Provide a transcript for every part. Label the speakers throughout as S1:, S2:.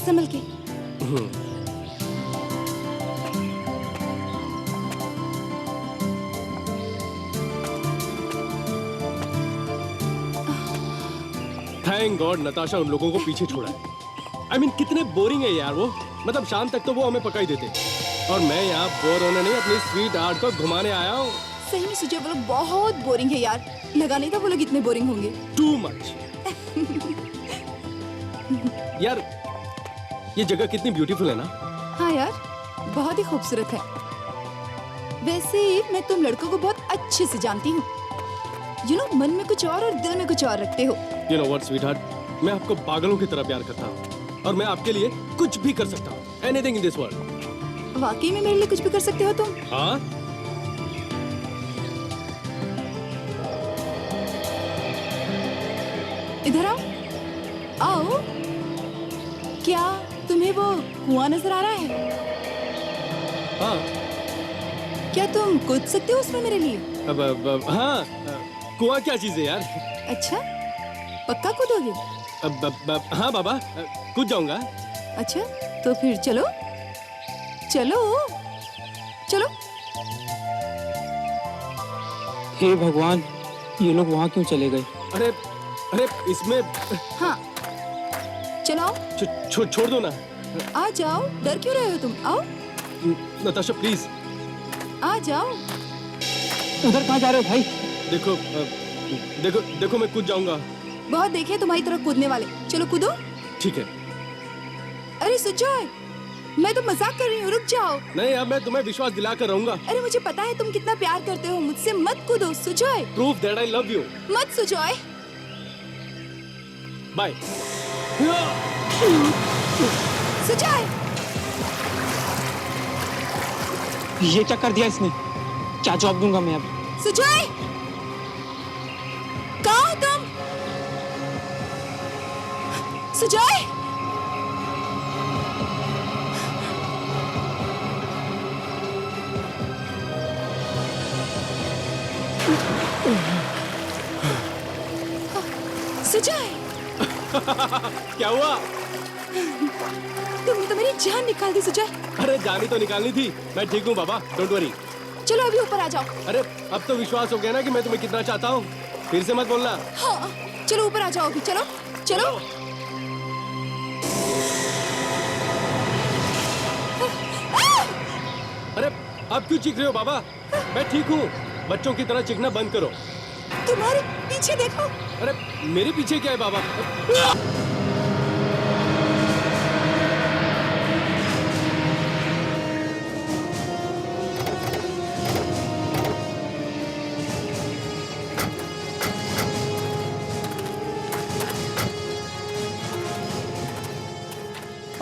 S1: संभल के।
S2: Thank God Natasha उन लोगों को पीछे छोड़ा है। I mean, कितने बोरिंग है यार वो। मतलब शाम तक तो वो हमें पका ही देते और मैं यहाँ बोर होने नहीं अपनी स्वीट हार्ट को घुमाने आया हूँ।
S1: सही में सुजय वो लोग बहुत बोरिंग है यार। लगा नहीं था वो लोग इतने बोरिंग होंगे।
S2: Too much. यार ये जगह कितनी ब्यूटीफुल है ना।
S1: हाँ यार बहुत ही खूबसूरत है। वैसे मैं तुम लड़कों को बहुत अच्छे से जानती हूँ। यू नो मन में कुछ और दिल में कुछ और रखते हो।
S2: यू नो व्हाट स्वीटहार्ट, मैं आपको पागलों की तरह प्यार करता हूँ और मैं आपके लिए कुछ भी कर सकता हूँ। Anything in this world.
S1: वाकई में मेरे लिए कुछ भी कर सकते हो तुम।
S2: हाँ
S1: इधर आओ। आओ। क्या तुम्हें वो कुआं नजर आ रहा है?
S2: हाँ।
S1: क्या तुम कूद सकते हो उसमें मेरे लिए?
S2: हाँ कुआं क्या चीज है यार।
S1: अच्छा पक्का कूदोगे?
S2: हाँ बाबा कूद जाऊंगा।
S1: अच्छा तो फिर चलो चलो चलो।
S3: हे भगवान, ये लोग वहाँ क्यों चले गए?
S2: अरे अरे इसमें
S1: हाँ चलो
S2: छोड़ दो ना।
S1: आ जाओ। डर क्यों रहे हो तुम? आओ
S2: नताशा प्लीज।
S1: आ जाओ।
S3: उधर कहाँ जा रहे हो भाई?
S2: देखो देखो देखो मैं कूद जाऊंगा।
S1: बहुत देखे तुम्हारी तरफ कूदने वाले। चलो कूदो।
S2: ठीक है।
S1: अरे सुजय मैं तो मजाक कर रही हूँ। रुक जाओ।
S2: नहीं अब मैं तुम्हें विश्वास दिलाकर रहूंगा।
S1: अरे मुझे पता है तुम कितना प्यार करते हो मुझसे। मत कूदो Sujay.
S2: Proof that I love you.
S1: मत सुजय।
S2: बाय।
S1: सुजय
S3: ये क्या कर दिया इसने? क्या जवाब दूंगा मैं अब?
S1: सुजय कहाँ हो तुम? सुजय सुजय
S2: क्या हुआ?
S1: तुमने तो मेरी जान निकाल दी सुजय।
S2: अरे जानी तो निकालनी थी। मैं ठीक हूँ बाबा, डोंट वरी।
S1: चलो अभी ऊपर आ जाओ।
S2: अरे अब तो विश्वास हो गया ना कि मैं तुम्हें कितना चाहता हूँ। फिर से मत बोलना।
S1: हाँ चलो ऊपर आ जाओ अभी। चलो चलो।
S2: अरे अब क्यों चीख रहे हो बाबा? मैं ठीक हूँ। बच्चों की तरह चीखना बंद करो।
S1: तुम्हारे पीछे देखो।
S2: अरे मेरे पीछे क्या है बाबा?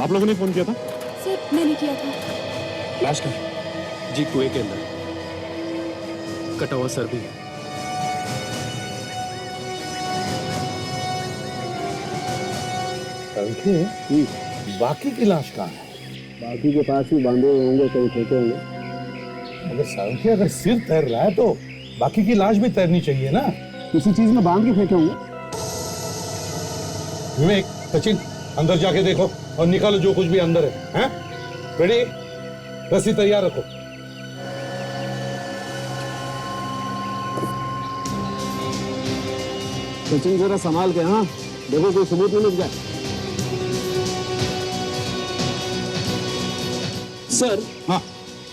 S4: आप लोगों ने फोन किया था?
S1: सर मैंने किया था।
S4: लाश का
S2: जी कुएं के अंदर कटा हुआ सर भी है।
S5: बाकी की लाश कहाँ है?
S6: बाकी के पास ही बांधे हुए होंगे, कहीं फेंके होंगे।
S5: मगर सांख्य अगर सिर तैर रहा है तो बाकी की लाश भी तैरनी चाहिए ना।
S6: किसी चीज में बांध के फेंके होंगे।
S5: विवेक, सचिन अंदर जाके देखो और निकालो जो कुछ भी अंदर है। हैं? रेडी? रस्सी तैयार रखो।
S6: सचिन जरा संभाल के। हाँ देखो कोई सबूत नहीं मिल जाए।
S7: सर
S5: हाँ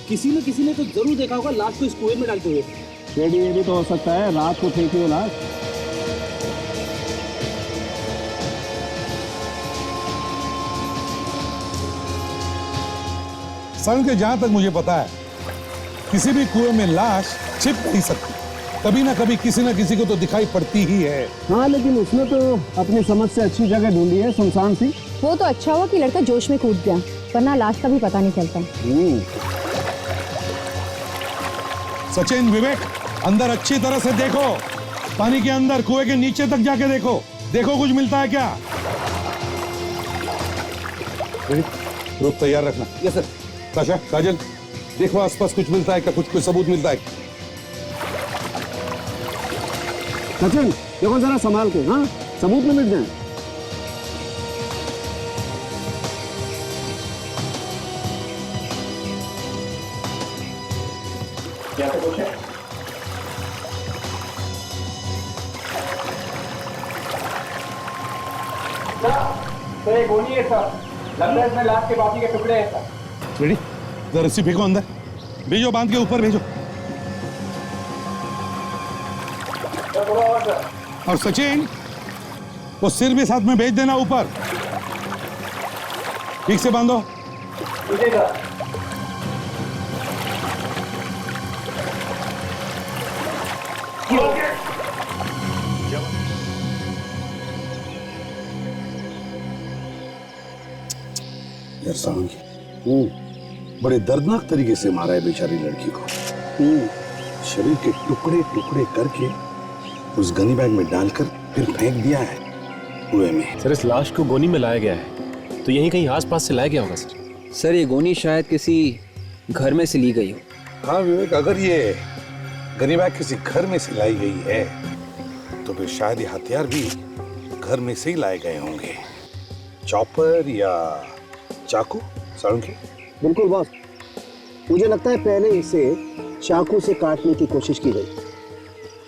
S7: किसी ने तो जरूर देखा होगा लाश को इस कुएं में डालते हुए।
S6: ये भी तो हो सकता है रात को फेंकी हो लाश।
S5: संख्य जहां तक मुझे पता है किसी भी कुएं में लाश छिप नहीं सकती। कभी ना कभी किसी न किसी को तो दिखाई पड़ती ही है।
S6: हाँ लेकिन उसने तो अपनी समझ से अच्छी जगह ढूंढी है, सुनसान सी।
S8: वो तो अच्छा हुआ कि लड़का जोश में कूद गया, वरना लाश का भी पता नहीं चलता।
S5: सचिन, विवेक अंदर अच्छी तरह से देखो। पानी के अंदर कुएं के नीचे तक जाके देखो। देखो कुछ मिलता है क्या? ग्रुप तैयार रखना।
S6: Yes sir.
S5: ताशा, काजल देखो आसपास कुछ मिलता है क्या? कुछ सबूत मिलता है?
S6: सचिन देखो जरा संभाल के, हाँ सबूत न मिट जाए।
S3: क्या तो कुछ है? सर ये गोली है सर, लगता है इसमें लाश के बाकी के टुकड़े हैं सर।
S5: रेडी, जरा रस्सी फेंको अंदर, भेजो बांध के ऊपर भेजो।
S3: थोड़ा और सर।
S5: और सचिन वो सिर भी साथ में भेज देना ऊपर, ठीक से बांधो।
S3: ठीक है सर।
S9: यार सांग, बड़े दर्दनाक तरीके से मारा है बेचारी लड़की को। शरीर के टुकड़े टुकड़े करके उस गनी बैग में डालकर फिर फेंक दिया है कुएं में।
S4: सर इस लाश को गोनी में लाया गया है, तो यहीं कहीं आसपास से लाया गया होगा सर।
S7: सर ये गोनी शायद किसी घर में से ली गई हो।
S9: हाँ विवेक, अगर ये गनी बैग किसी घर में से लाई गई है तो फिर शायद ये हथियार भी घर में से ही लाए गए होंगे। चॉपर या चाकू। साळुंखे?
S6: बिल्कुल बॉस, मुझे लगता है पहले इसे चाकू से काटने की कोशिश की गई,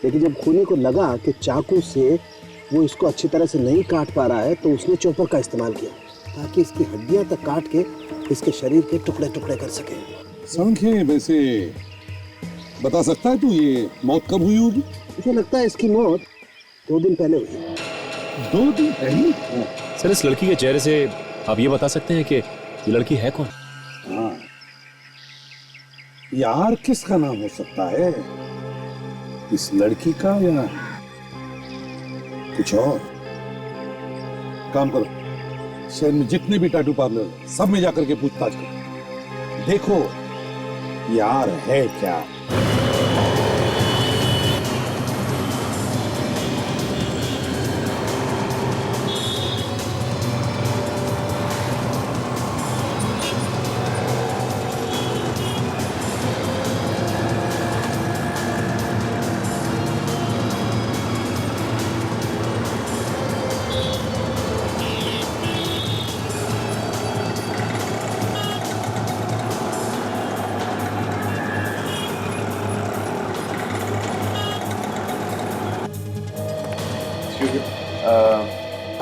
S6: लेकिन जब खूनी को लगा कि चाकू से वो इसको अच्छी तरह से नहीं काट पा रहा है तो उसने चॉपर का इस्तेमाल किया ताकि इसकी हड्डियां तक काट के इसके शरीर के टुकड़े टुकड़े कर सके।
S9: साळुंखे वैसे बता सकता है तू ये मौत कब हुई होगी?
S6: मुझे लगता है इसकी मौत 2 दिन पहले हुई।
S9: 2 दिन पहले?
S4: सर इस लड़की के चेहरे से आप ये बता सकते हैं कि ये लड़की है कौन?
S9: हाँ यार, किसका नाम हो सकता है? इस लड़की का या कुछ और? काम करो, शहर में जितने भी टैटू पार्लर सब में जाकर के पूछताछ करो, देखो यार है क्या।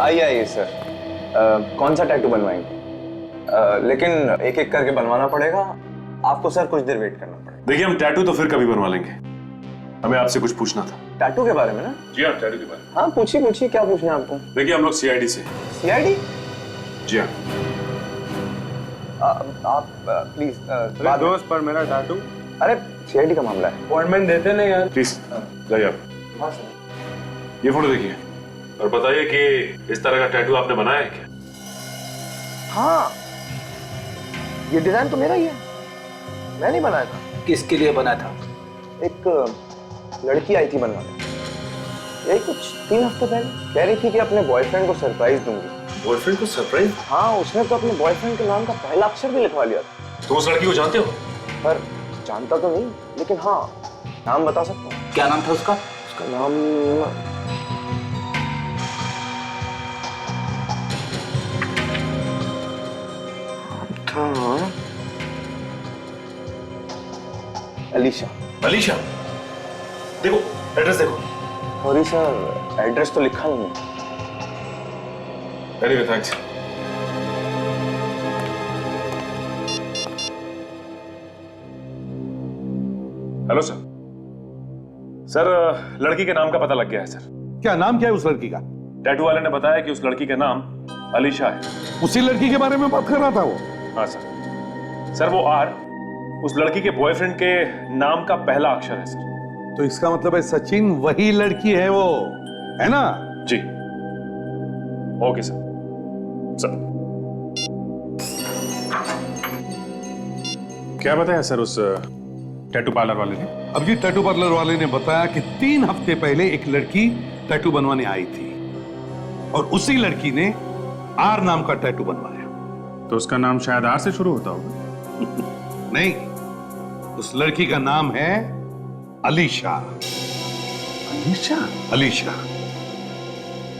S10: आइए सर, कौन सा टैटू बनवाएंगे? लेकिन एक एक करके बनवाना पड़ेगा आपको सर, कुछ देर वेट करना पड़ेगा।
S4: देखिए हम टैटू तो फिर कभी बनवा लेंगे, हमें आपसे कुछ पूछना था।
S10: टैटू के बारे में ना?
S4: जी हाँ, टैटू के बारे में।
S10: हाँ पूछिए पूछिए, क्या पूछना है आपको?
S4: देखिए हम लोग सीआईडी से।
S10: सीआईडी?
S4: जी हाँ।
S10: आप प्लीज
S3: दोस्त पर मेरा टैटू।
S10: अरे सीआईडी का मामला है,
S3: अपॉइंटमेंट देते नहीं यार।
S4: प्लीज जाइए आप।
S10: हाँ सर।
S4: ये फोटो देखिए और बताइए कि इस तरह का टैटू आपने बनाया है क्या?
S10: हाँ ये डिजाइन तो मेरा ही है, मैं नहीं बनाया था।
S7: किसके लिए बना था?
S10: एक लड़की आई थी बनवाने, यही कुछ 3 हफ्ते पहले, कह रही थी कि अपने बॉयफ्रेंड को सरप्राइज दूंगी।
S4: बॉयफ्रेंड को सरप्राइज?
S10: हाँ, उसने तो अपने बॉयफ्रेंड के नाम का पहला अक्षर भी लिखवा लिया था।
S4: तो उस लड़की को जानते हो?
S10: पर जानता तो नहीं, लेकिन हाँ नाम बता सकता हूँ।
S7: क्या नाम था उसका?
S10: उसका नाम था अलीशा।
S4: अलीशा? देखो एड्रेस देखो।
S10: सॉरी सर, एड्रेस तो लिखा नहीं है।
S4: Anyway thanks. Hello sir. Sir लड़की के नाम का पता लग गया है सर।
S5: क्या नाम क्या है उस लड़की का?
S4: टैटू वाले ने बताया कि उस लड़की का नाम अलीशा है।
S5: उसी लड़की के बारे में बात कर रहा था वो?
S4: हाँ सर। सर वो आर उस लड़की के बॉयफ्रेंड के नाम का पहला अक्षर है सर।
S5: तो इसका मतलब है सचिन वही लड़की है वो, है ना?
S4: जी ओके सर। सर क्या बताया सर उस टैटू पार्लर वाले ने?
S5: अब ये टैटू पार्लर वाले ने बताया कि 3 हफ्ते पहले एक लड़की टैटू बनवाने आई थी और उसी लड़की ने आर नाम का टैटू बनवाया।
S4: तो उसका नाम शायद आर से शुरू होता होगा।
S5: नहीं, उस लड़की का नाम है अलीशा। अलीशा? अलीशा।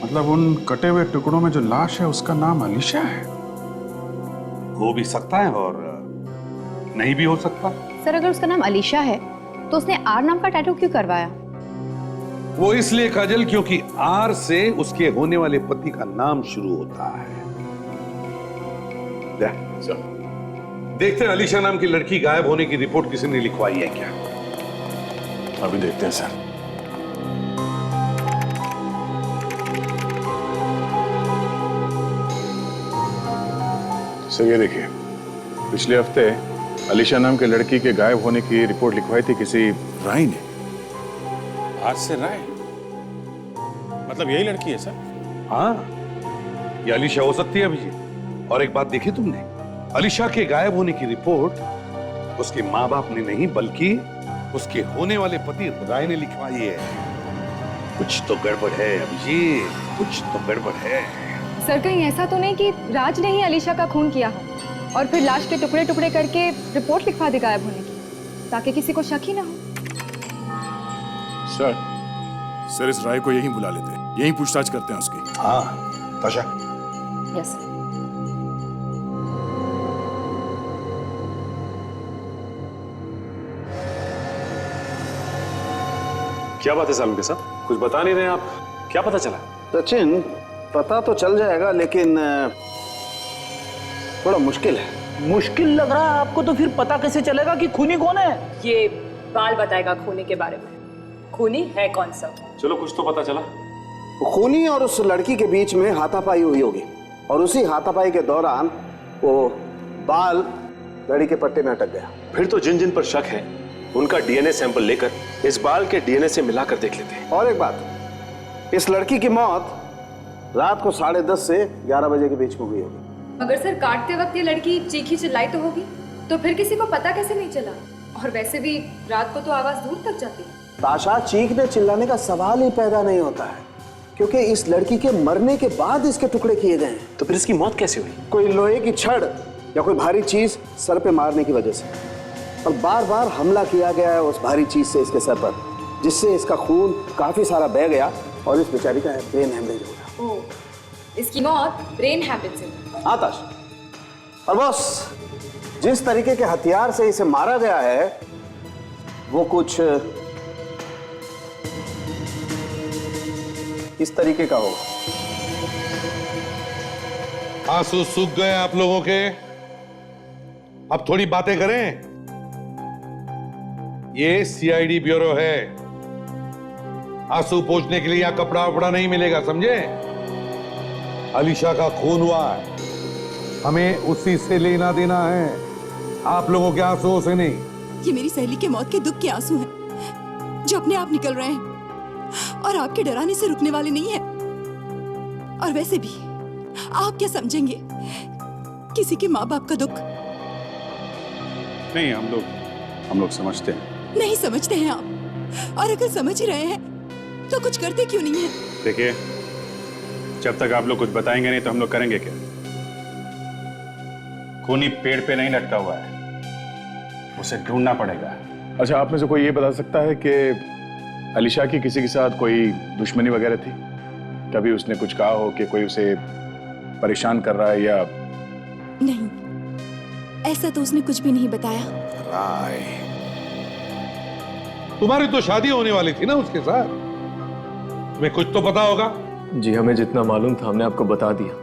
S11: मतलब उन कटे हुए टुकड़ों में जो लाश है उसका नाम अलीशा है?
S5: हो भी सकता है और नहीं भी हो सकता।
S8: सर अगर उसका नाम अलीशा है तो उसने आर नाम का टैटू क्यों करवाया?
S5: वो इसलिए काजल क्योंकि आर से उसके होने वाले पति का नाम शुरू होता है। देखते हैं अलीशा नाम की लड़की गायब होने की रिपोर्ट किसी ने लिखवाई है क्या?
S4: अभी देखते हैं सर। सर ये देखिए, पिछले हफ्ते अलीशा नाम के लड़की के गायब होने की रिपोर्ट लिखवाई थी किसी राय ने। आज से राय? मतलब यही लड़की है सर?
S5: हाँ, ये अलीशा हो सकती है अभिजीत। और एक बात देखी तुमने, अलीशा के गायब होने की रिपोर्ट उसके माँ बाप ने नहीं बल्कि उसके होने वाले पति राय ने लिखवाई है। कुछ तो गड़बड़ है अभिजीत, कुछ तो गड़बड़ है।
S8: सर कहीं ऐसा तो नहीं कि राज ने ही अलीशा का खून किया हो और फिर लाश के टुकड़े टुकड़े करके रिपोर्ट लिखवा दी गायब होने की, ताकि किसी को शक ही ना हो।
S4: सर इस राय को यहीं बुला लेते हैं, यहीं पूछताछ करते हैं उसकी।
S5: हाँ ताशा।
S8: यस।
S4: क्या बात है सालम के साथ? कुछ बता नहीं रहे आप, क्या पता चला?
S6: सचिन, पता तो चल जाएगा लेकिन थोड़ा मुश्किल है।
S7: मुश्किल लग रहा है आपको? तो फिर पता कैसे चलेगा कि खूनी कौन है?
S12: ये बाल बताएगा खूनी के बारे में। खूनी है कौन सा?
S4: चलो कुछ तो पता चला।
S6: खूनी और उस लड़की के बीच में हाथापाई हुई होगी और उसी हाथापाई के दौरान वो बाल लड़ी के पट्टे में अटक गया।
S4: फिर तो जिन जिन पर शक है उनका डीएनए सैंपल लेकर इस बाल के डीएनए से मिलाकर देख लेते हैं।
S6: और एक बात, इस लड़की की मौत रात को 10:30 से 11 बजे के बीच में हुई होगी।
S12: मगर सर काटते वक्त ये लड़की चीखी चिल्लाई तो होगी, तो फिर किसी को पता कैसे नहीं चला? और वैसे भी रात को तो आवाज दूर तक जाती है।
S6: ताशा, चीखने चिल्लाने का सवाल ही पैदा नहीं होता है क्योंकि इस लड़की के मरने के बाद इसके टुकड़े किए गए हैं।
S4: तो फिर इसकी मौत कैसे हुई?
S6: कोई लोहे की छड़ या कोई भारी चीज सर पे मारने की वजह से, और बार बार हमला किया गया है उस भारी चीज से इसके सर पर, जिससे इसका खून काफी सारा बह गया और इस बेचारी का ब्रेन हेमरेज हो गया।
S12: ओह, इसकी मौत ब्रेन हैमरेज से।
S6: हाँ ताश, और बस जिस तरीके के हथियार से इसे मारा गया है वो कुछ इस तरीके का होगा।
S5: आंसू सूख गए आप लोगों के, अब थोड़ी बातें करें। ये सीआईडी ब्यूरो है, आंसू पोंछने के लिए यहां कपड़ा वपड़ा नहीं मिलेगा, समझे? अलीशा का खून हुआ है, हमें उसी से लेना देना है, आप लोगों के आंसुओं से नहीं।
S1: ये मेरी सहेली के मौत के दुख के आंसू हैं जो अपने आप निकल रहे हैं और आपके डराने से रुकने वाले नहीं हैं। और वैसे भी आप क्या समझेंगे किसी के माँ बाप का दुख?
S11: नहीं, हम लोग समझते हैं।
S1: नहीं समझते हैं आप, और अगर समझ ही रहे हैं तो कुछ करते क्यों नहीं है?
S11: देखिए, जब तक आप लोग कुछ बताएंगे नहीं तो हम लोग करेंगे क्या? खूनी पेड़ पे नहीं लटका हुआ है, उसे ढूंढना पड़ेगा।
S4: अच्छा, आप में से कोई ये बता सकता है कि अलीशा की किसी के साथ कोई दुश्मनी वगैरह थी? कभी उसने कुछ कहा हो कि कोई उसे परेशान कर रहा है या?
S1: नहीं, ऐसा तो उसने कुछ भी नहीं बताया।
S5: राय, तुम्हारी तो शादी होने वाली थी ना उसके साथ, तुम्हें कुछ तो पता होगा।
S10: जी, हमें जितना मालूम था हमने आपको बता दिया,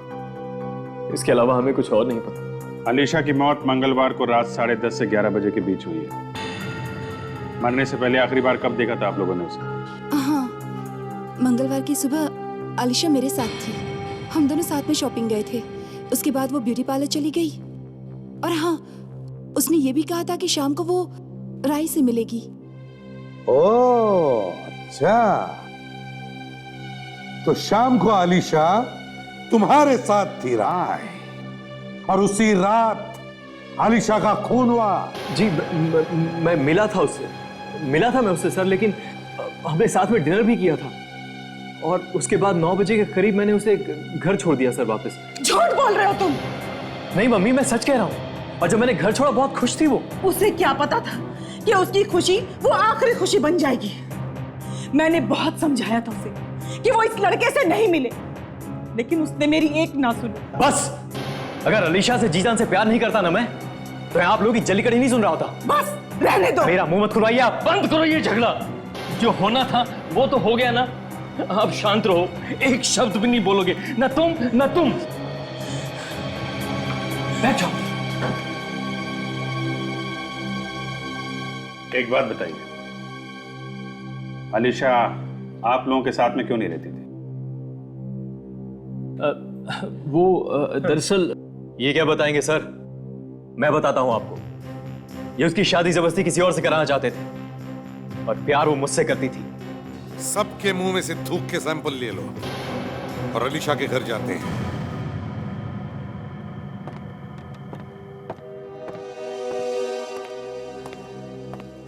S10: इसके अलावा हमें कुछ और नहीं पता।
S11: अलीशा की मौत मंगलवार को रात 10:30 से 11 बजे के बीच हुई है। मरने से पहले आखिरी बार कब देखा था आप लोगों ने उसे?
S1: हाँ, मंगलवार की सुबह अलीशा मेरे साथ थी, हम दोनों साथ में शॉपिंग गए थे। उसके बाद वो ब्यूटी पार्लर चली गई और हाँ, उसने ये भी कहा था कि शाम को वो राय से मिलेगी।
S5: ओह अच्छा, तो शाम को अलीशा तुम्हारे साथ थी राय, और उसी रात अलीशा का खून हुआ।
S10: जी, मैं मिला था उससे सर, लेकिन हमने साथ में डिनर भी किया था और उसके बाद 9 बजे के करीब मैंने उसे घर छोड़ दिया सर वापस।
S13: झूठ बोल रहे हो तुम?
S10: नहीं मम्मी, मैं सच कह रहा हूँ। और जब मैंने घर छोड़ा बहुत खुश थी वो।
S13: उसे क्या पता था कि उसकी खुशी वो आखिरी खुशी बन जाएगी? मैंने बहुत समझाया था उसे कि वो इस लड़के से नहीं मिले, लेकिन उसने मेरी एक ना सुनी।
S10: बस, अगर अलीशा से जीजान से प्यार नहीं करता ना मैं, तो आप लोगों की जल्लीकड़ी नहीं सुन रहा होता।
S13: बस रहने दो।
S10: मेरा मुंह मत खुलवाइए आप।
S14: बंद करो ये झगड़ा। जो होना था वो तो हो गया ना, अब शांत रहो, एक शब्द भी नहीं बोलोगे, ना तुम ना तुम। बैठ जाओ।
S11: एक बात बताइए, अलीशा आप लोगों के साथ में क्यों नहीं रहती थी?
S10: वो दरअसल ये क्या बताएंगे सर, मैं बताता हूं आपको। ये उसकी शादी जबरदस्ती किसी और से कराना चाहते थे, और प्यार वो मुझसे करती थी।
S5: सबके मुंह में से थूक के सैंपल ले लो और अलीशा के घर जाते हैं।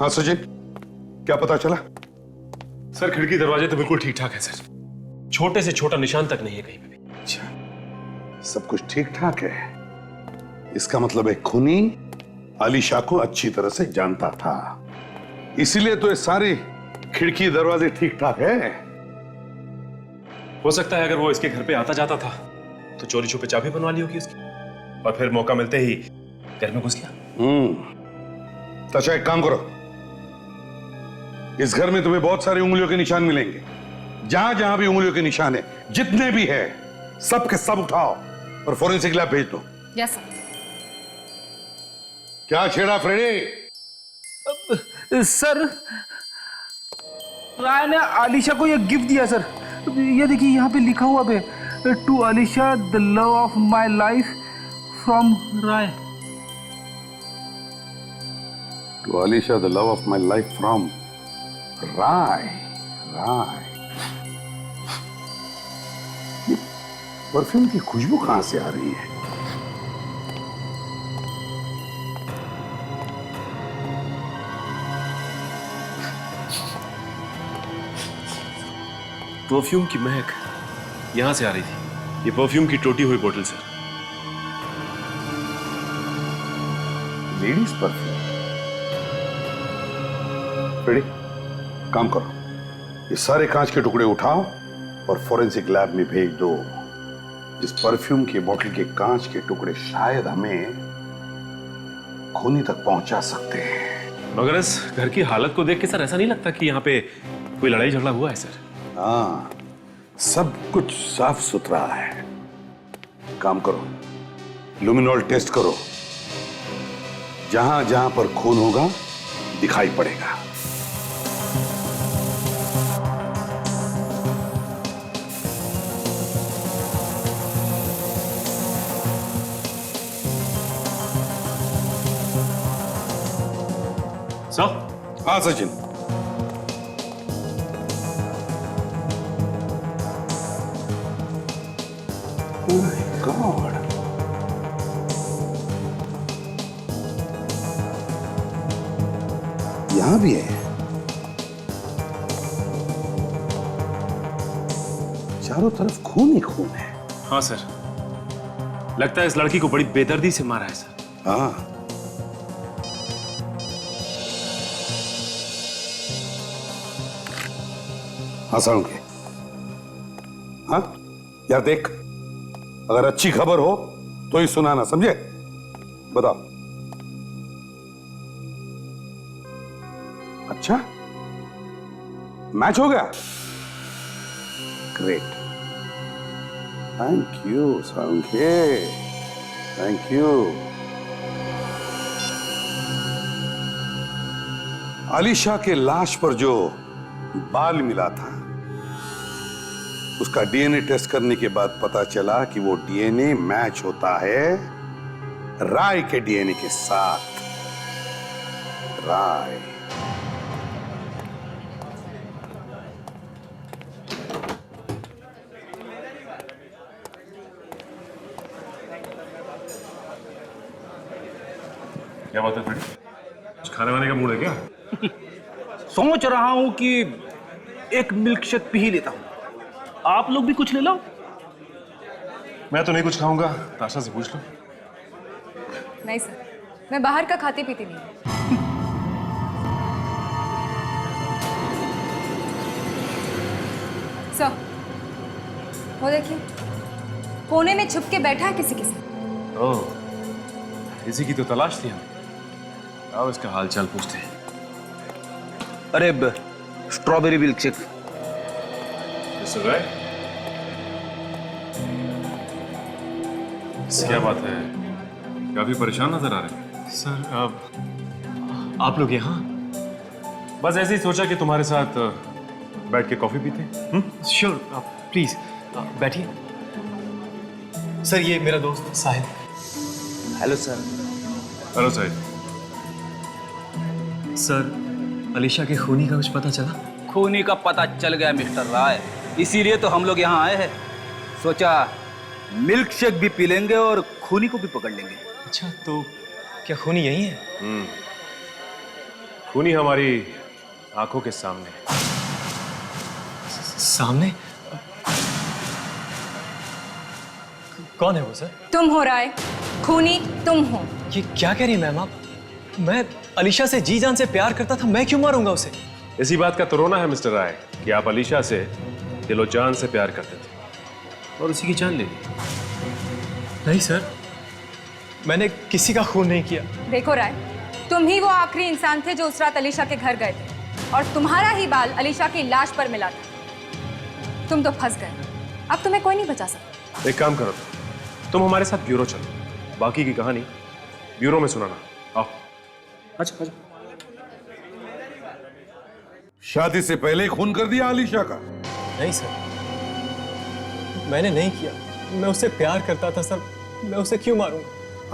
S5: हाँ सचिन, क्या पता चला?
S2: सर खिड़की दरवाजे तो बिल्कुल ठीक ठाक है सर, छोटे से छोटा निशान तक नहीं है कहीं पे भी।
S5: अच्छा, सब कुछ ठीक ठाक है। इसका मतलब एक खूनी अलीशा को अच्छी तरह से जानता था, इसीलिए तो ये सारी खिड़की दरवाजे ठीक ठाक है।
S2: हो सकता है अगर वो इसके घर पे आता जाता था तो चोरी छुपे चाबी बनवा ली होगी उसकी, और फिर मौका मिलते ही घर में घुस गया।
S5: तो अच्छा एक काम करो, इस घर में तुम्हें बहुत सारी उंगलियों के निशान मिलेंगे। जहां जहां भी उंगलियों के निशान है, जितने भी है, सब के सब उठाओ और फोरेंसिक लैब भेज दो।
S12: Yes sir.
S5: क्या छेड़ा फ्रेडी?
S7: सर, राय ने अलीशा को ये गिफ्ट दिया सर। ये देखिए यहाँ पे लिखा हुआ है, to Alisha the love of my life from Rai.
S5: To Alisha the love of my life from Rai. Rai, perfume की खुशबू कहां से आ रही है?
S2: परफ्यूम की महक यहां से आ रही थी। ये परफ्यूम की टूटी हुई बोतल सर।
S5: Ladies perfume. रेडी, काम करो, ये सारे कांच के टुकड़े उठाओ और फोरेंसिक लैब में भेज दो। इस परफ्यूम की बोतल के कांच के टुकड़े शायद हमें खूनी तक पहुंचा सकते हैं।
S2: मगर इस घर की हालत को देख के सर ऐसा नहीं लगता कि यहाँ पे कोई लड़ाई झगड़ा हुआ है सर।
S5: हाँ, सब कुछ साफ सुथरा है। काम करो, लुमिनॉल टेस्ट करो, जहां जहां पर खून होगा दिखाई पड़ेगा।
S2: सर?
S5: हाँ सचिन, गॉड, यहां भी है। चारों तरफ खून ही खून है।
S2: हाँ सर, लगता है इस लड़की को बड़ी बेदर्दी से मारा है सर।
S5: हाँ, हंसाऊंगे। हाँ यार, देख, अगर अच्छी खबर हो तो ही सुनाना, समझे? बताओ। अच्छा, मैच हो गया? Great, thank you Sankhe, thank you. Alisha के लाश पर जो बाल मिला था, उसका डीएनए टेस्ट करने के बाद पता चला कि वो डीएनए मैच होता है राय के डीएनए के साथ। राय,
S2: क्या बात है फ्रेंड? कुछ खाने वाने का मूड है क्या?
S7: सोच रहा हूं कि एक मिल्क शेक पी ही लेता हूं। आप लोग भी कुछ ले लो।
S2: मैं तो नहीं कुछ खाऊंगा, ताशा से पूछ लो।
S12: नहीं सर, मैं बाहर का खाती पीती नहीं। सर, वो देखिए कोने में छुप के बैठा है किसी के साथ।
S11: ओह, इसी की तो तलाश थी हम। आओ इसका हाल चाल पूछते हैं।
S15: अरे स्ट्रॉबेरी मिल्क शेक।
S11: मिस्टर राय, क्या बात है? काफी परेशान नजर आ रहे हैं।
S10: सर आप लोग यहाँ?
S11: बस ऐसे ही सोचा कि तुम्हारे साथ बैठ के कॉफी पीते हैं।
S10: श्योर, आप प्लीज बैठिए। सर ये मेरा दोस्त Sahil.
S15: Hello sir.
S11: Hello Sahil.
S10: Sir Alisha के खूनी का कुछ पता चला?
S15: खूनी का पता चल गया मिस्टर राय, इसीलिए तो हम लोग यहाँ आए हैं। सोचा मिल्क शेक भी पी लेंगे और खूनी को भी पकड़ लेंगे।
S10: अच्छा, तो क्या खूनी यही है?
S11: खूनी हमारी आंखों के सामने।
S10: सामने? कौन है वो सर?
S12: तुम हो राय, खूनी तुम हो।
S10: ये क्या कह रही है मैम आप? मैं अलीशा से जी जान से प्यार करता था, मैं क्यों मारूंगा उसे?
S11: इसी बात का तो रोना है मिस्टर राय कि आप अलीशा से दिलो जान से प्यार करते थे और उसी की जान ले ली।
S10: नहीं सर, मैंने किसी का खून नहीं किया।
S12: देखो राय, तुम ही वो आखिरी इंसान थे जो उस रात अलीशा के घर गए थे और तुम्हारा ही बाल अलीशा की लाश पर मिला था। तुम तो फंस गए, अब तुम्हें कोई नहीं बचा सकता।
S11: एक काम करो, तुम हमारे साथ ब्यूरो चलो, बाकी की कहानी ब्यूरो में सुनाना। आओ। अच्छा।
S5: शादी से पहले खून कर दिया अलीशा का?
S10: नहीं सर, मैंने नहीं किया। मैं उससे प्यार करता था सर, मैं उसे क्यों मारूंगा?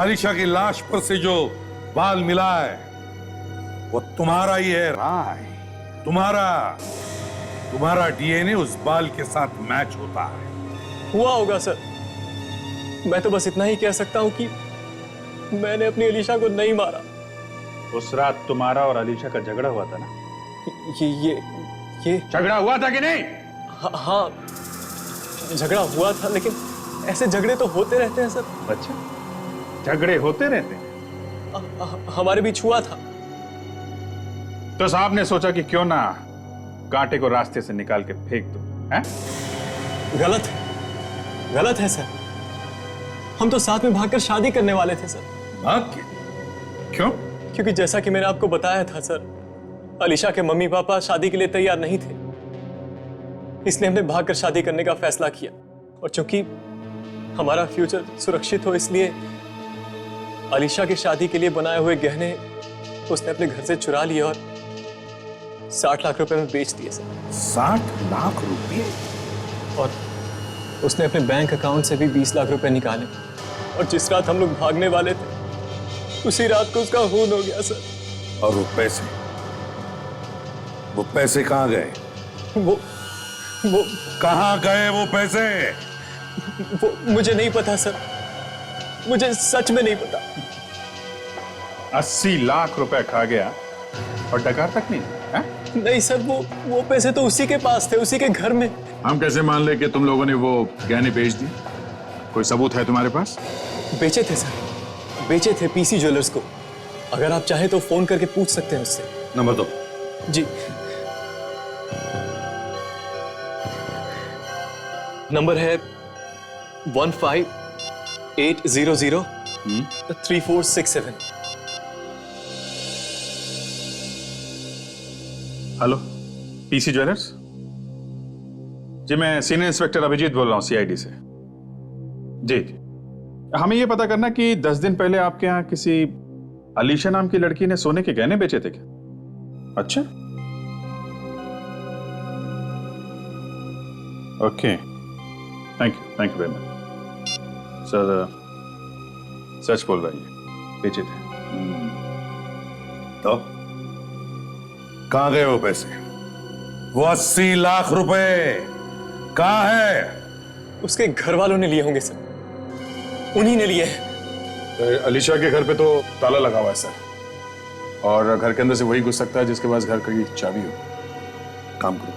S5: अलीशा की लाश पर से जो बाल मिला है वो तुम्हारा ही है राय। तुम्हारा डीएनए उस बाल के साथ मैच होता है।
S10: हुआ होगा सर, मैं तो बस इतना ही कह सकता हूं कि मैंने अपनी अलीशा को नहीं मारा।
S11: उस रात तुम्हारा और अलीशा का झगड़ा हुआ था ना?
S10: ये
S11: झगड़ा हुआ था कि नहीं?
S10: हाँ, झगड़ा हुआ था, लेकिन ऐसे झगड़े तो होते रहते हैं सर।
S11: अच्छा, झगड़े होते रहते हैं?
S10: हमारे बीच हुआ था।
S11: तो साहब ने सोचा कि क्यों ना कांटे को रास्ते से निकाल के फेंक दो, हैं?
S10: गलत है सर। हम तो साथ में भागकर शादी करने वाले थे सर।
S5: भाग के? क्यों?
S10: क्योंकि जैसा कि मैंने आपको बताया था सर, अलीशा के मम्मी पापा शादी के लिए तैयार नहीं थे, इसलिए हमने भागकर शादी करने का फैसला किया। और चूंकि हमारा फ्यूचर सुरक्षित हो, इसलिए अलीशा की शादी के लिए बनाए हुए गहने उसने अपने घर से चुरा लिए और 60 लाख रुपए में बेच दिए सर।
S5: 60 लाख रुपए?
S10: और उसने अपने बैंक अकाउंट से भी 20 लाख रुपए निकाले। और जिस रात हम लोग भागने वाले थे, उसी रात को उसका खून हो गया सर।
S5: और वो पैसे कहाँ गए?
S10: वो
S5: कहाँ गए वो पैसे?
S10: वो मुझे नहीं पता सर, मुझे सच में नहीं पता।
S11: 80 लाख रुपए खा गया और डकार तक नहीं है?
S10: नहीं सर, वो पैसे तो उसी के पास थे, उसी के घर में।
S4: हम कैसे मान ले कि तुम लोगों ने वो गहने बेच दिए? कोई सबूत है तुम्हारे पास?
S10: बेचे थे सर, बेचे थे पीसी ज्वेलर्स को। अगर आप चाहें तो फोन करके पूछ सकते हैं उससे।
S5: नंबर दो।
S10: जी, नंबर है 15-800-3467।
S11: Hello, PC jewellers? जी, मैं सीनियर इंस्पेक्टर अभिजीत बोल रहा हूँ, सीआईडी से। जी, हमें यह पता करना कि 10 दिन पहले आपके यहाँ किसी अलीशा नाम की लड़की ने सोने के गहने बेचे थे क्या? अच्छा, okay, thank you very much. Sir, सच बोल रही है, बेचे थे।
S5: तो कहाँ गए वो पैसे? वो 80 लाख रुपए कहाँ है?
S10: उसके घर वालों ने लिए होंगे सर, उन्हीं ने लिए हैं।
S4: अलीशा के घर पे तो ताला लगा हुआ है सर, और घर के अंदर से वही घुस सकता है जिसके पास घर की चाबी हो।
S5: काम करो,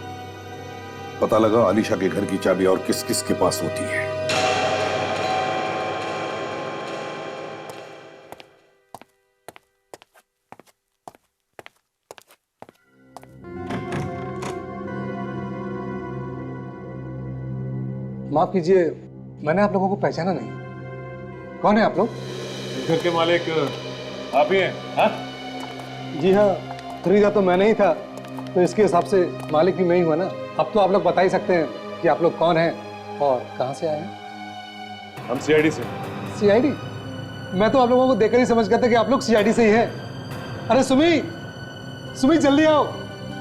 S5: पता लगाओ अलीशा के घर की चाबी और किस किस के पास होती है।
S16: माफ कीजिए, मैंने आप लोगों को पहचाना नहीं। कौन है आप लोग?
S11: घर के मालिक आप ही हैं? हाँ?
S16: जी हाँ, खरीदा तो मैंने ही था, तो इसके हिसाब से मालिक भी मैं ही हुआ ना। अब तो आप लोग बता ही सकते हैं कि आप लोग कौन हैं और कहाँ से आए हैं।
S11: हम सीआईडी से।
S16: सीआईडी? मैं तो आप लोगों को देखकर ही समझ गया था कि आप लोग सीआईडी से ही हैं। अरे सुमी, सुमी जल्दी आओ।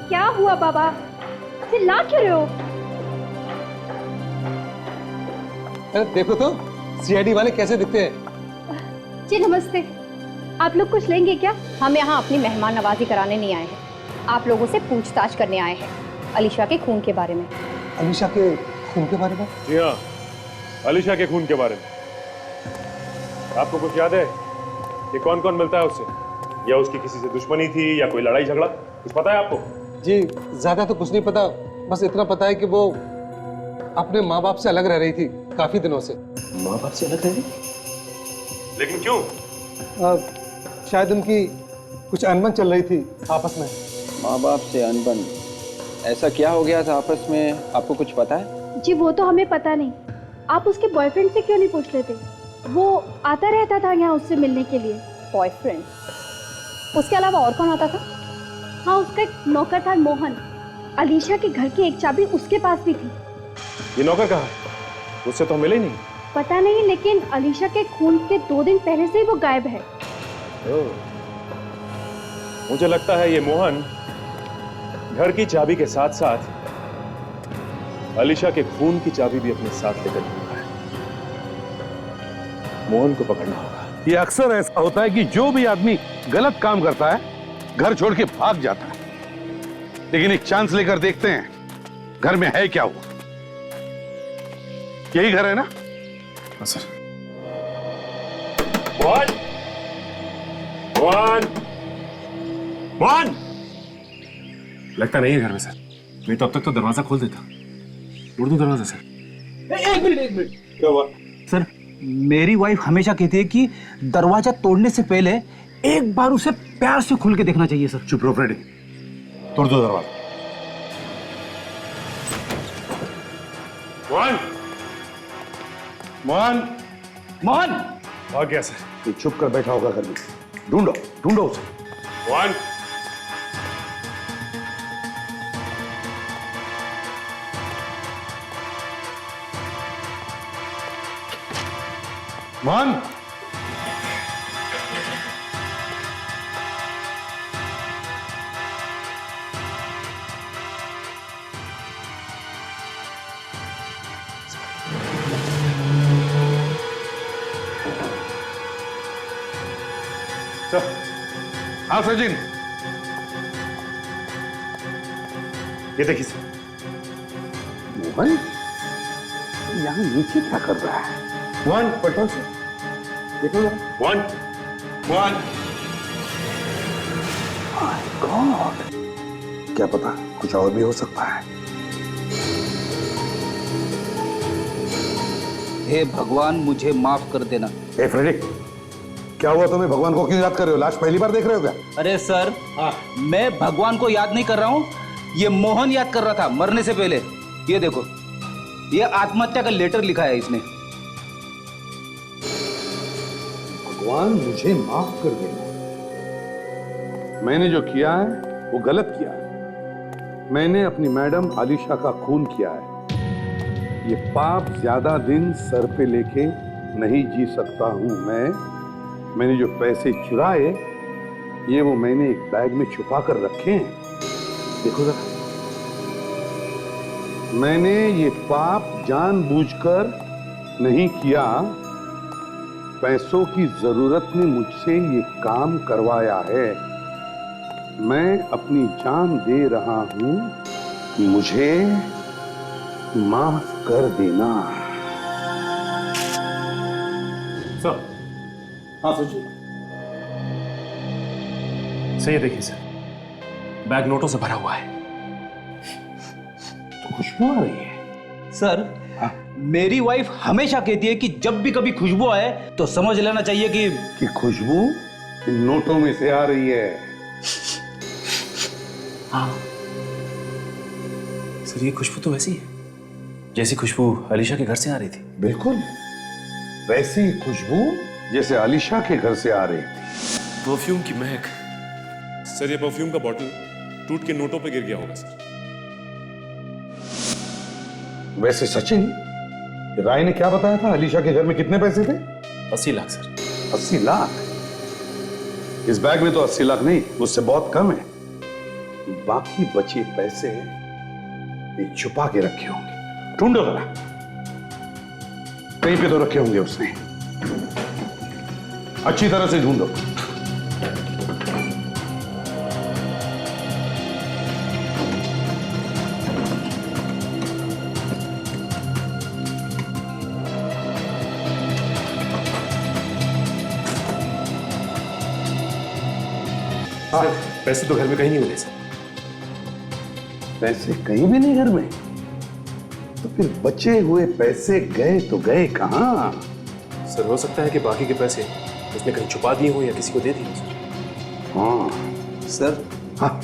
S17: क्या हुआ बाबा, चिल्ला क्यों रहे हो?
S16: अरे देखो तो सीआईडी वाले कैसे दिखते हैं।
S17: जी नमस्ते, आप लोग कुछ लेंगे क्या? हम यहाँ अपनी मेहमान नवाजी कराने नहीं आए हैं, आप लोगों से पूछताछ करने आए हैं अलीशा के खून के बारे में।
S16: अलीशा के खून के बारे में?
S11: जी हाँ, अलीशा के खून के बारे में। आपको कुछ याद है कि कौन कौन मिलता है उससे, या उसकी किसी से दुश्मनी थी या कोई लड़ाई झगड़ा, कुछ पता है आपको?
S16: जी ज्यादा तो कुछ नहीं पता, बस इतना पता है कि वो अपने माँ बाप से अलग रह रही थी काफी दिनों से।
S6: माँ बाप से अलग रह रही?
S11: लेकिन क्यों?
S16: शायद उनकी कुछ अनबन चल रही थी आपस में।
S3: माँ बाप से अनबन? ऐसा क्या हो गया था आपस में, आपको कुछ पता है?
S17: जी वो तो हमें पता नहीं, आप उसके बॉयफ्रेंड से क्यों नहीं पूछ लेते? वो आता रहता था यहाँ उससे मिलने के लिए।
S12: बॉयफ्रेंड? उसके अलावा और कौन आता था?
S17: हाँ, उसका एक नौकर था मोहन, अलीशा के घर की एक चाबी उसके पास भी थी।
S11: ये नौकर कहाँ है? उससे तो मिले ही नहीं।
S17: पता नहीं, लेकिन अलीशा के खून के 2 दिन पहले से ही वो गायब है।
S11: मुझे लगता है ये मोहन घर की चाबी के साथ साथ अलीशा के खून की चाबी भी अपने साथ लेकर घूमा है। मोहन को पकड़ना होगा।
S5: ये अक्सर ऐसा होता है कि जो भी आदमी गलत काम करता है घर छोड़ के भाग जाता है, लेकिन एक चांस लेकर देखते हैं घर में है क्या हुआ। यही घर है ना?
S11: हाँ सर। मोहन, मोहन, मोहन! लगता नहीं है घर में सर, नहीं तो अब तक तो दरवाजा खोल देता। तोड़ दो दरवाजा सर।
S15: एक मिनट।
S11: क्या हुआ?
S15: सर, मेरी वाइफ हमेशा कहती है कि दरवाजा तोड़ने से पहले एक बार उसे प्यार से खुल के देखना चाहिए सर।
S5: चुप रहो फ्रेडी, तोड़ दो दरवाजा।
S11: मोहन, मोहन,
S15: मोहन!
S11: आ गया सर।
S5: ये चुप कर बैठा होगा घर में, ढूंढो ढूंढो उसे।
S11: मोहन,
S5: मोहन! हाँ सचिन,
S11: ये देखिए सर।
S5: मोहन यहाँ नीचे क्या कर रहा है?
S11: मोहन पटो से देखो जरा। मोहन, मोहन!
S9: माय गॉड, क्या पता कुछ और भी हो सकता है।
S15: हे भगवान, मुझे माफ कर देना।
S5: ए फ्रेडी, क्या हुआ तुम्हें? भगवान को क्यों याद कर रहे हो? लाश पहली बार देख रहे हो क्या?
S15: अरे सर, मैं भगवान को याद नहीं कर रहा हूँ, ये मोहन याद कर रहा था मरने से पहले। ये देखो, ये आत्महत्या का लेटर लिखा है इसने।
S5: भगवान मुझे माफ कर देना। मैंने जो किया है वो गलत किया है। मैंने अपनी मैडम आलिशा का खून किया है। ये पाप ज्यादा दिन सर पे लेके नहीं जी सकता हूं मैंने जो पैसे चुराए ये वो मैंने एक बैग में छुपा कर रखे हैं। देखो जरा, मैंने ये पाप जानबूझकर नहीं किया। पैसों की जरूरत ने मुझसे ये काम करवाया है। मैं अपनी जान दे रहा हूं, मुझे माफ कर देना।
S11: सर।
S15: हाँ सोचिए।
S11: सही है, देखिए सर, बैग नोटों से भरा हुआ है।
S5: तो खुशबू आ रही है।
S15: सर, मेरी वाइफ हमेशा कहती है कि जब भी कभी खुशबू आए तो समझ लेना चाहिए कि
S5: खुशबू इन नोटों में से आ रही है।
S11: हाँ सर, ये खुशबू तो वैसी है।
S10: जैसी खुशबू अलीशा के घर से आ रही थी।
S5: बिल्कुल वैसी ही खुशबू जैसे अलीशा के घर से आ रही थी।
S18: परफ्यूम की महक। सर ये परफ्यूम का बॉटल टूट के नोटों पे गिर गया होगा सर।
S5: वैसे सचिन, राय ने क्या बताया था अलीशा के घर में कितने पैसे थे?
S10: 80 लाख सर।
S5: 80 लाख? इस बैग में तो 80 लाख नहीं, उससे बहुत कम है। बाकी बचे पैसे ये छुपा के रखे होंगे। ढूंढो जरा, कहीं पे तो रखे होंगे उसने। अच्छी तरह से ढूंढो।
S18: सर पैसे तो घर में कहीं नहीं मिले सर।
S5: पैसे कहीं भी नहीं घर में? तो फिर बचे हुए पैसे गए तो गए कहां?
S18: सर हो सकता है कि बाकी के पैसे उसने कहीं छुपा दिए हो या किसी को दे दिए हो सर।
S5: हाँ
S15: सर। हाँ,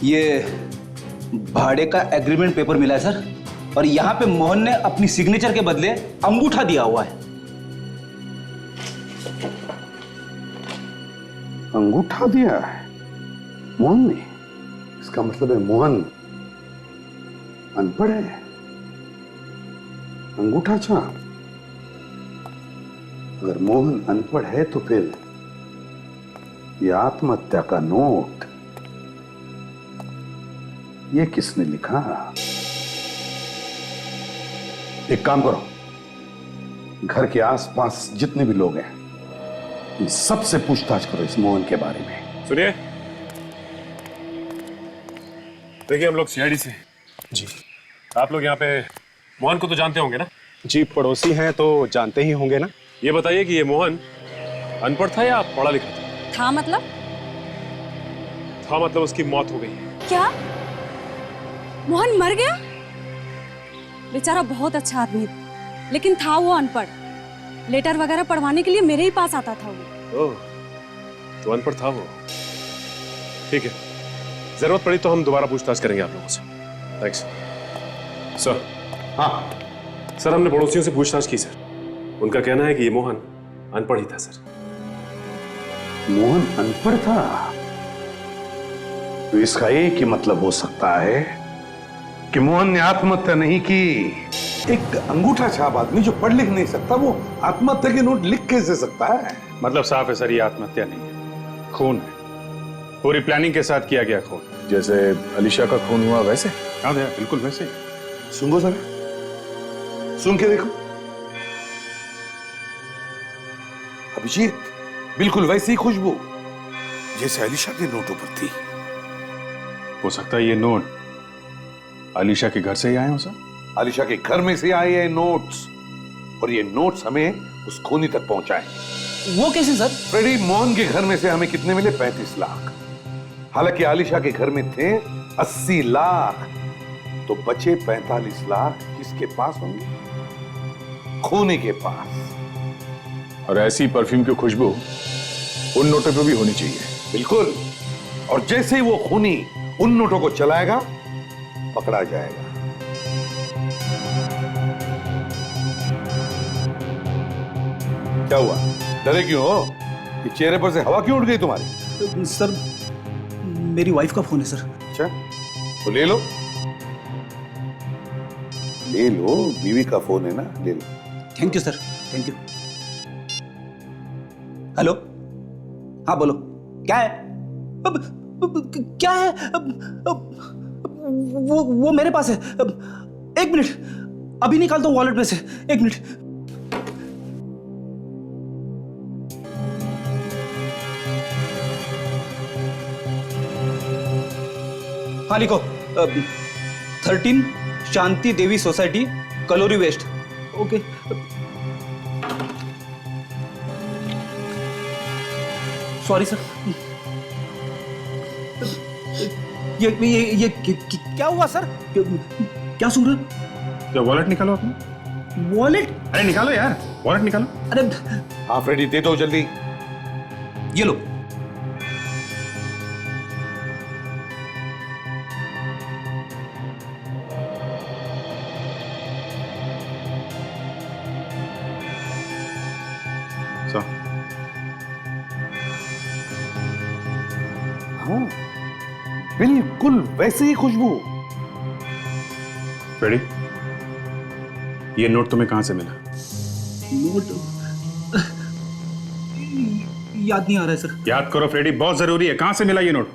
S15: ये भाड़े का एग्रीमेंट पेपर मिला है सर, और यहाँ पे मोहन ने अपनी सिग्नेचर के बदले अंगूठा दिया हुआ है।
S5: अंगूठा दिया है मोहन ने? इसका मतलब है मोहन अनपढ़ है। अंगूठा छाप? अगर मोहन अनपढ़ है तो फिर यह आत्महत्या का नोट ये किसने लिखा? एक काम करो, घर के आसपास जितने भी लोग हैं इन सबसे पूछताछ करो इस मोहन के बारे में।
S18: सुनिए, देखिए हम लोग सीआईडी से। जी। आप लोग यहाँ पे मोहन को तो जानते होंगे ना?
S19: जी, पड़ोसी हैं तो जानते ही होंगे ना।
S18: ये बताइए कि ये मोहन अनपढ़ था या पढ़ा लिखा था?
S12: था मतलब?
S18: था मतलब उसकी मौत हो गई है।
S12: क्या? मोहन मर गया? बेचारा बहुत अच्छा आदमी था, लेकिन था वो अनपढ़। लेटर वगैरह पढ़वाने के लिए मेरे ही पास आता था वो।
S18: ओह, तो अनपढ़ था वो। ठीक है, जरूरत पड़ी तो हम दोबारा पूछताछ करेंगे आप लोगों से। Thanks sir.
S5: हाँ
S18: सर, हमने पड़ोसियों से पूछताछ की सर। उनका कहना है कि ये मोहन अनपढ़ ही था सर।
S5: मोहन अनपढ़ था? तो इसका एक ही मतलब हो सकता है कि मोहन ने आत्महत्या नहीं की। एक अंगूठा छाप आदमी जो पढ़ लिख नहीं सकता वो आत्महत्या के नोट लिख कैसे सकता है?
S11: मतलब साफ है सर, ये आत्महत्या नहीं है, खून है। पूरी प्लानिंग के साथ किया गया खून।
S4: जैसे अलीशा का खून हुआ वैसे?
S11: हाँ भैया, बिल्कुल वैसे।
S5: सुंगो सर, सुन के देखो। अभिजीत, बिल्कुल वैसी ही खुशबू जैसे अलीशा के नोटों पर थी।
S11: हो सकता है ये नोट अलीशा के घर से ही आए हो सर।
S5: अलीशा के घर में से आए हैं नोट्स, और ये नोट्स हमें उस खूनी तक पहुंचाए।
S15: वो कैसे सर?
S5: फ्रेडी, मोहन के घर में से हमें कितने मिले? 35 लाख। हालांकि आलिशा के घर में थे 80 लाख, तो बचे 45 लाख किसके पास होंगे? खूनी के पास।
S4: और ऐसी परफ्यूम की खुशबू उन नोटों पे भी होनी चाहिए।
S5: बिल्कुल, और जैसे ही वो खूनी उन नोटों को चलाएगा पकड़ा जाएगा। क्या हुआ, डरे क्यों हो? ये चेहरे पर से हवा क्यों उड़ गई तुम्हारी?
S15: सर, मेरी वाइफ का फोन है सर।
S5: अच्छा, तो ले लो। ले लो, बीवी का फोन है ना, ले लो।
S15: Thank you sir, thank you. Hello, हाँ बोलो, क्या है? क्या है? वो मेरे पास है। एक मिनट, अभी निकालता हूँ वॉलेट में से। एक मिनट। हाँ लिखो, 13 शांति देवी सोसाइटी, कलोरी वेस्ट। ओके। Sorry sir. ये क्या हुआ सर? क्या सुन रहे?
S11: क्या वॉलेट निकालो अपना।
S15: वॉलेट?
S11: अरे निकालो यार, वॉलेट निकालो।
S15: अरे
S5: हाँ फ्रेडी, दे दो जल्दी।
S15: ये लो।
S5: बिल्कुल वैसे ही खुशबू।
S11: फ्रेडी, ये नोट तुम्हें कहां से मिला?
S15: नोट याद नहीं आ रहा है सर।
S11: याद करो फ्रेडी, बहुत जरूरी है। कहां से मिला ये नोट?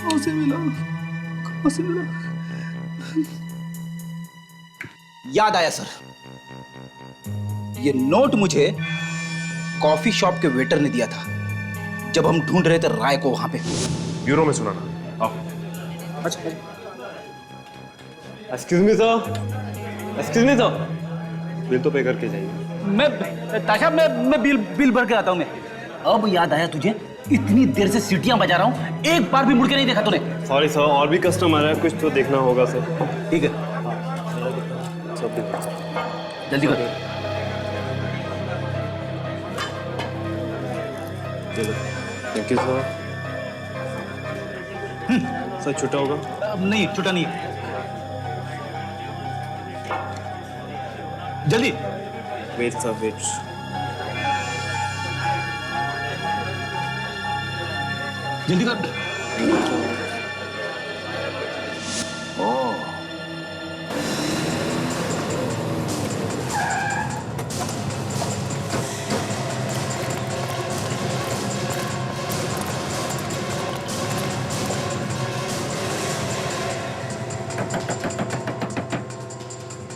S15: कहां से मिला? कहां से मिला? याद आया सर, ये नोट मुझे कॉफी शॉप के वेटर ने दिया था जब हम ढूंढ रहे थे राय को वहां पे।
S18: ब्यूरो में सुना ना। आओ।
S15: अच्छा।
S10: Excuse me sir, excuse me sir.
S18: Bill तो पे करके जाइए।
S15: मैं ताशा, मैं बिल भर के आता हूं मैं। अब याद आया तुझे? इतनी देर से सीटियां बजा रहा हूं, एक बार भी मुड़ के नहीं देखा तूने।
S10: सॉरी सर, और भी कस्टमर है, कुछ तो देखना होगा सर।
S15: ठीक है, जल्दी कर।
S10: Thank you sir. सर छुट्टा होगा?
S15: नहीं, छुट्टा नहीं। जल्दी।
S10: Wait sir, wait.
S15: जल्दी कर।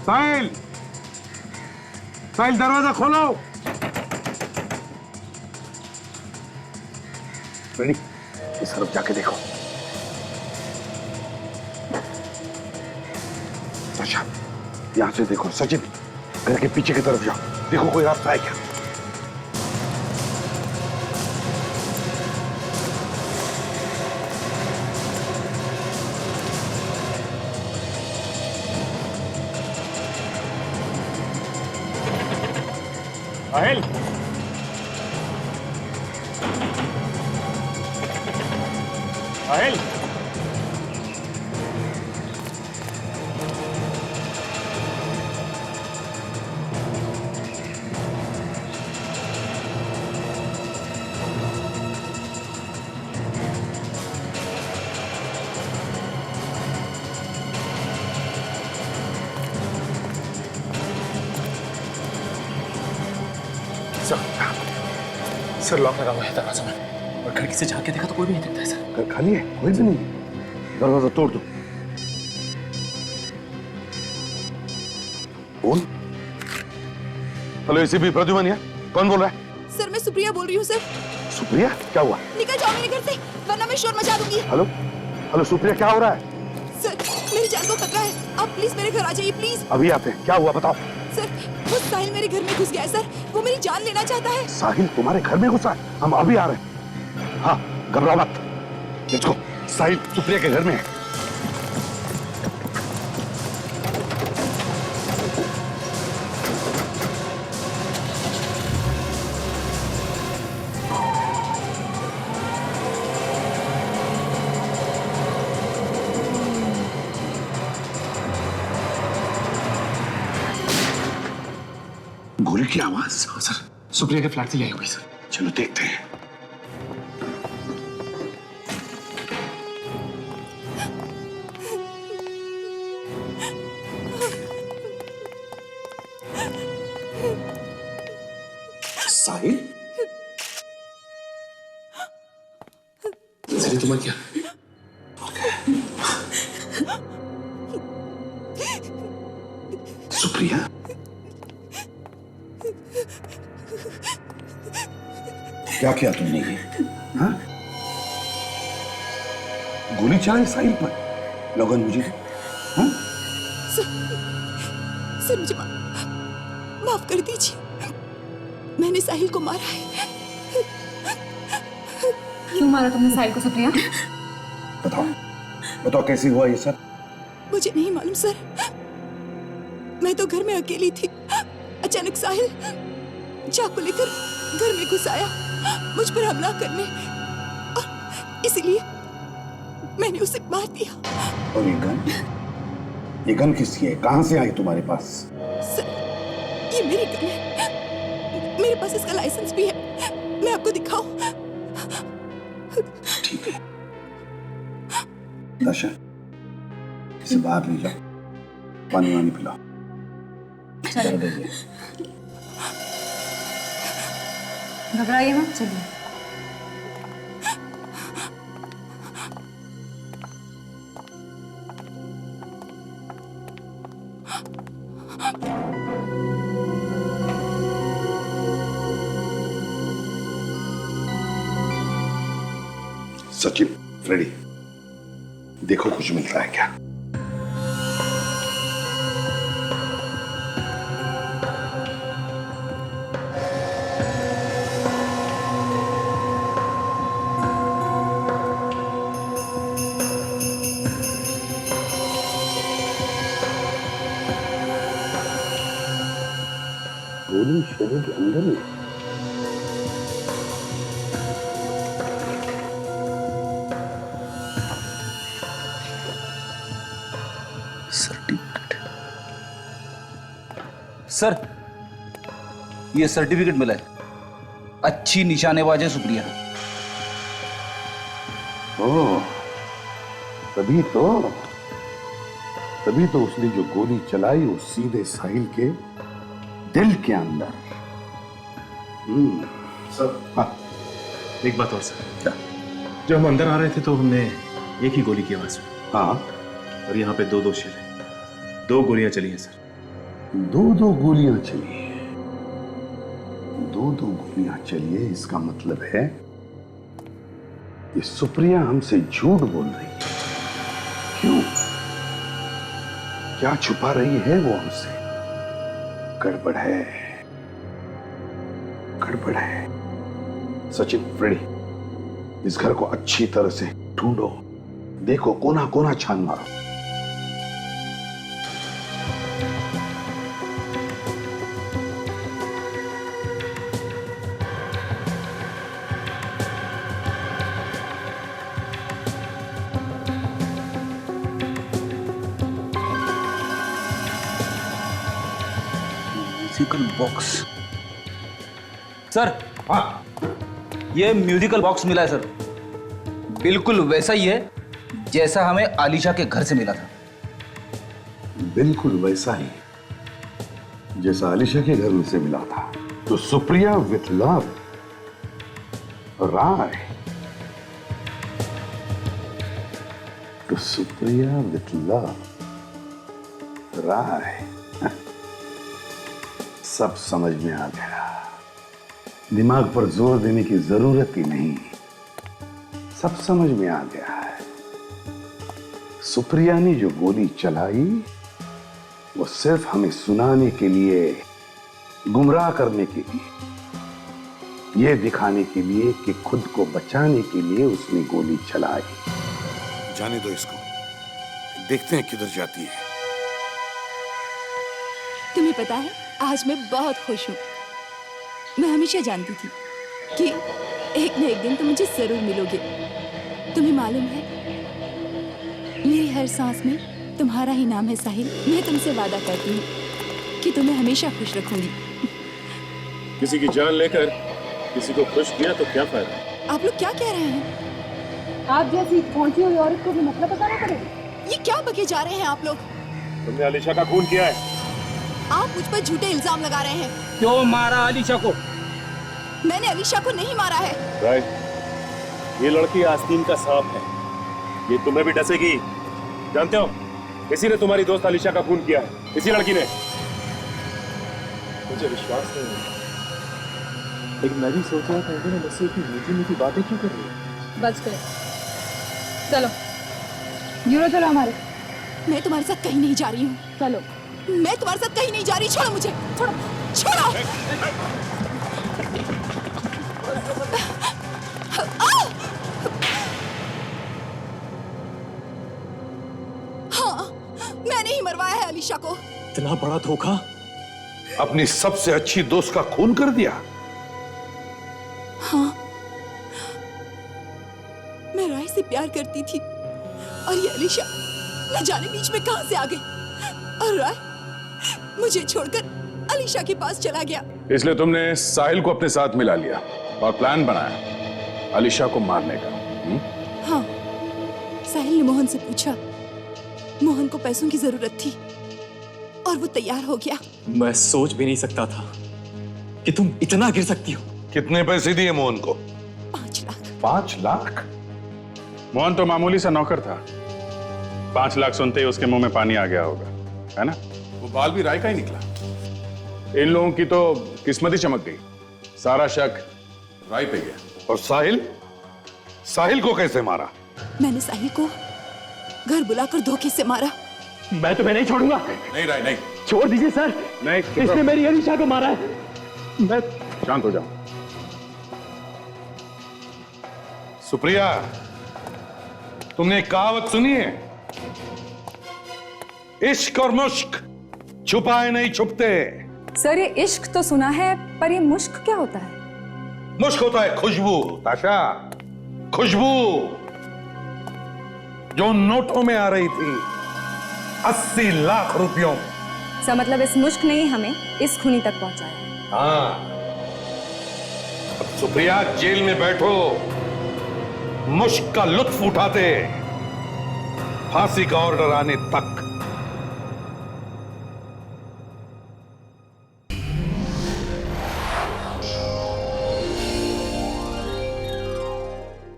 S9: साहिल, साहिल दरवाजा खोलो। रेडी, इस तरफ जाके देखो। अच्छा, यहां से देखो। सचिन, घर के पीछे की तरफ जाओ, देखो कोई रास्ता है क्या।
S18: साहिल, साहिल,
S10: सर लॉक लगा हुआ है दरवाजा में, और खिड़की से झांक के देखा तो कोई भी नहीं दिखता है सर।
S9: घर खाली है, कोई भी नहीं। दरवाजा तोड़ दो। बोल। हेलो, एसीपी प्रद्युमन है। कौन बोल रहा है?
S1: सर मैं सुप्रिया बोल रही हूँ सर।
S9: सुप्रिया, क्या हुआ?
S1: निकल जाओ मेरे घर से, वरना मैं शोर मचा दूंगी।
S9: हेलो, हेलो सुप्रिया, क्या हो रहा है?
S1: सर मेरी जान को खतरा है, आप प्लीज मेरे घर आ जाइए प्लीज।
S9: अभी आते हैं। क्या हुआ बताओ।
S1: सर वो साहिल मेरे घर में घुस गया है सर, वो मेरी जान लेना चाहता है।
S9: साहिल तुम्हारे घर में घुसा है? हम अभी आ रहे हैं। हाँ, घबराओ मत। Let's go. साहिल सुप्रिया के घर में है। गोली की आवाज।
S10: सर सुप्रिया के फ्लैट से आई हुई सर।
S9: चलो देखते हैं। साहिल,
S10: तुम्हें क्या?
S9: सुप्रिया, क्या किया तुमने ये? हाँ? गोली चलाई साहिल पर? लोगन मुझे हाँ?
S1: सर मुझे माफ कर दीजिए, मैंने साहिल को मारा है।
S8: क्यों मारा तुमने साहिल को सुप्रिया?
S9: बताओ, बताओ कैसे हुआ ये सब?
S1: मुझे नहीं मालूम सर, मैं तो घर में अकेली थी। अचानक साहिल चाकू लेकर घर में घुस आया मुझ पर हमला करने, और इसीलिए मैंने उसे मार दिया।
S9: और ये गन? ये गन किसकी है? कहां से आई तुम्हारे पास?
S1: सर ये मेरी गन है, मेरे पास इसका लाइसेंस भी है, मैं आपको दिखाऊं?
S9: ठीक है, दर्शन, इसे बाहर ले जाओ, पानी वानी पिलाओ।
S12: घबराइए मत, चलिए।
S9: सचिन, फ्रेडी, देखो कुछ मिलता है क्या? गोली शरीर के अंदर ही।
S15: सर, ये सर्टिफिकेट मिला है। अच्छी निशानेबाज है सुप्रिया।
S5: ओह, तभी तो उसने जो गोली चलाई वो सीधे साहिल के दिल के अंदर।
S18: सर, हाँ, एक बात और सर, जब हम अंदर आ रहे थे तो हमने एक ही गोली की आवाज सुनी।
S5: हाँ,
S18: और यहाँ पे दो शेर हैं, 2 गोलियां चली हैं सर।
S5: दो गोलियां चली है। दो गोलियां चली है, इसका मतलब है ये सुप्रिया हमसे झूठ बोल रही है। क्यों? क्या छुपा रही है वो हमसे? गड़बड़ है, गड़बड़ है। सचिन, फ्रेडी, इस घर को अच्छी तरह से ढूंढो, देखो कोना कोना छान मारो।
S15: Musical box. सर, हाँ, ये म्यूजिकल बॉक्स मिला है सर। बिल्कुल वैसा ही है जैसा हमें आलिशा के घर से मिला था।
S5: बिल्कुल वैसा ही जैसा आलिशा के घर में से मिला था। तो सुप्रिया विथ लव राय, तो सुप्रिया विथ लव राय, सब समझ में आ गया। दिमाग पर जोर देने की जरूरत ही नहीं, सब समझ में आ गया है। सुप्रिया ने जो गोली चलाई वो सिर्फ हमें सुनाने के लिए, गुमराह करने के लिए, ये दिखाने के लिए कि खुद को बचाने के लिए उसने गोली चलाई।
S9: जाने दो इसको, देखते हैं किधर जाती है।
S1: तुम्हें पता है, आज मैं बहुत खुश हूँ। मैं हमेशा जानती थी कि एक न एक दिन तुम मुझे जरूर मिलोगे। तुम्हें मालूम है, मेरी हर सांस में तुम्हारा ही नाम है साहिल। मैं तुमसे वादा करती हूँ कि तुम्हें हमेशा खुश रखूंगी।
S18: किसी की जान लेकर किसी को खुश किया तो क्या फायदा?
S1: आप लोग क्या कह रहे हैं?
S13: आप जैसी पहुंची हुई औरत को भी मतलब बताना पड़ेगा।
S1: ये क्या बके जा रहे हैं आप लोग?
S18: तुमने आलिशा का खून किया है।
S1: आप मुझ पर झूठे इल्जाम लगा रहे हैं।
S15: क्यों मारा आलिशा को?
S1: मैंने आलिशा को नहीं मारा है।
S18: राइट, ये लड़की आस्तीन का सांप है, ये तुम्हें भी डसेगी। जानते हो, किसी ने तुम्हारी दोस्त आलिशा का खून किया है, इसी लड़की ने। मुझे विश्वास नहीं है, लेकिन मैं भी सोच रहा था इन्होंने मुझसे इतनी मीठी मीठी बातें क्यों कर रही है।
S12: बच गए, चलो यूरो चलो हमारे।
S1: मैं तुम्हारे साथ कहीं नहीं जा रही हूँ।
S12: चलो।
S1: मैं तुम्हारे साथ कहीं नहीं जा रही। छोड़ो मुझे, छोड़ो, छोड़ो। हाँ, मैंने ही मरवाया है आलिशा को।
S18: इतना बड़ा धोखा?
S5: अपनी सबसे अच्छी दोस्त का खून कर दिया?
S1: हाँ, मैं राय से प्यार करती थी और ये आलिशा न जाने बीच में कहां से आ गई, और राय मुझे छोड़कर आलिशा के पास चला गया।
S4: इसलिए तुमने साहिल को अपने साथ मिला लिया और प्लान बनाया आलिशा को मारने का।
S1: हाँ, साहिल ने मोहन से पूछा। मोहन को पैसों की जरूरत थी और वो तैयार हो गया।
S10: मैं सोच भी नहीं सकता था कि तुम इतना गिर सकती हो।
S5: कितने पैसे दिए मोहन को?
S1: 5 लाख।
S5: 5 लाख?
S11: मोहन तो मामूली सा नौकर था। 5 लाख सुनते ही उसके मुंह में पानी आ गया होगा, है ना?
S4: वो बाल भी राय का ही निकला। इन लोगों की तो किस्मत ही चमक गई। सारा शक राय पे गया।
S5: और साहिल? साहिल को कैसे मारा?
S1: मैंने साहिल को घर बुलाकर धोखे से मारा।
S14: मैं तुम्हें नहीं छोड़ूंगा।
S4: नहीं राय नहीं।
S14: छोड़ दीजिए सर।
S4: नहीं,
S14: इसने मेरी अलीशा को मारा है। मैं
S4: शांत हो जाओ।
S5: सुप्रिया, तुमने एक कहावत सुनी है? इश्क और मुश्क छुपाए नहीं छुपते।
S12: सर, ये इश्क तो सुना है, पर ये मुश्क क्या होता है?
S5: मुश्क होता है खुशबू, ताशा। खुशबू जो नोटों में आ रही थी 80 लाख रुपयों।
S12: सर, मतलब इस मुश्क ने ही हमें इस खूनी तक पहुंचाया।
S5: हाँ, अब सुप्रिया जेल में बैठो, मुश्क का लुत्फ उठाते फांसी का ऑर्डर आने तक।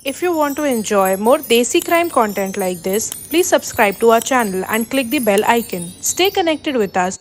S20: If you want to enjoy more Desi crime content like this, please subscribe to our channel and click the bell icon. Stay connected with us.